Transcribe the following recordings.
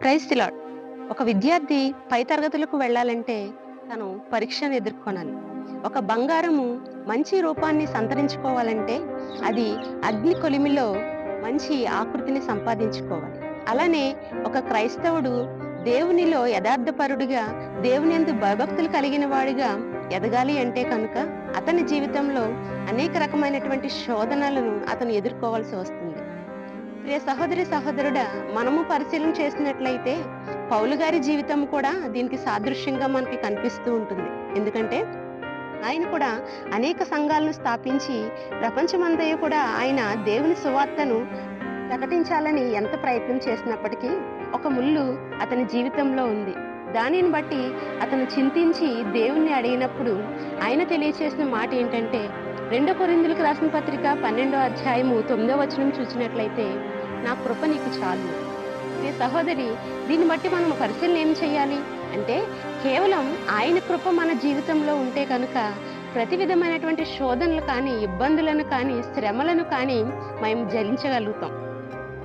Praise the lord. ఒక విద్యార్థి పై తరగతులకు వెళ్ళాలంటే తను పరీక్షను ఎదుర్కొనాలి. ఒక బంగారము మంచి రూపాన్ని సంతరించుకోవాలంటే అది అగ్ని కొలిమిలో మంచి ఆకృతిని సంపాదించుకోవాలి. అలానే ఒక క్రైస్తవుడు దేవునిలో యథార్థపరుడుగా, దేవునియందు భయభక్తులు కలిగిన వాడిగా ఎదగాలి అంటే కనుక అతని జీవితంలో అనేక రకమైనటువంటి శోధనలను అతను ఎదుర్కోవాల్సి వస్తుంది. ప్రియ సహోదరి సహోదరుడా, మనము పరిశీలన చేసినట్లయితే పౌలు గారి జీవితం కూడా దీనికి సాదృశ్యంగా మనకి కనిపిస్తూ ఉంటుంది. ఎందుకంటే ఆయన కూడా అనేక సంఘాలను స్థాపించి ప్రపంచమంతయు కూడా ఆయన దేవుని సువార్తను ప్రకటించాలని ఎంత ప్రయత్నం చేసినప్పటికీ ఒక ముళ్ళు అతని జీవితంలో ఉంది. దానిని బట్టి అతను చింతించి దేవుణ్ణి అడిగినప్పుడు ఆయన తెలియచేసిన మాట ఏంటంటే 2 కొరింథీయులకు రాసిన పత్రిక 12వ అధ్యాయము 9వ వచనం చూసినట్లయితే, నా కృప నీకు చాలు. ఈ సహోదరి, దీన్ని బట్టి మనం పరిశీలన ఏం చేయాలి అంటే, కేవలం ఆయన కృప మన జీవితంలో ఉంటే కనుక ప్రతి విధమైనటువంటి శోధనలు కానీ, ఇబ్బందులను కానీ, శ్రమలను కానీ మేము జయించగలుగుతాం.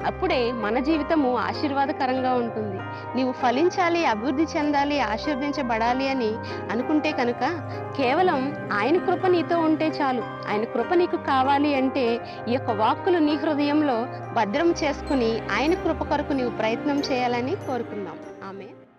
అప్పుడే మన జీవితము ఆశీర్వాదకరంగా ఉంటుంది. నీవు ఫలించాలి, అభివృద్ధి చెందాలి, ఆశీర్వదించబడాలి అని అనుకుంటే కనుక కేవలం ఆయన కృప నీతో ఉంటే చాలు. ఆయన కృప నీకు కావాలి అంటే ఈ యొక్క వాక్కులు నీ హృదయంలో భద్రం చేసుకుని ఆయన కృప కొరకు నీవు ప్రయత్నం చేయాలని కోరుకుందాం. ఆమె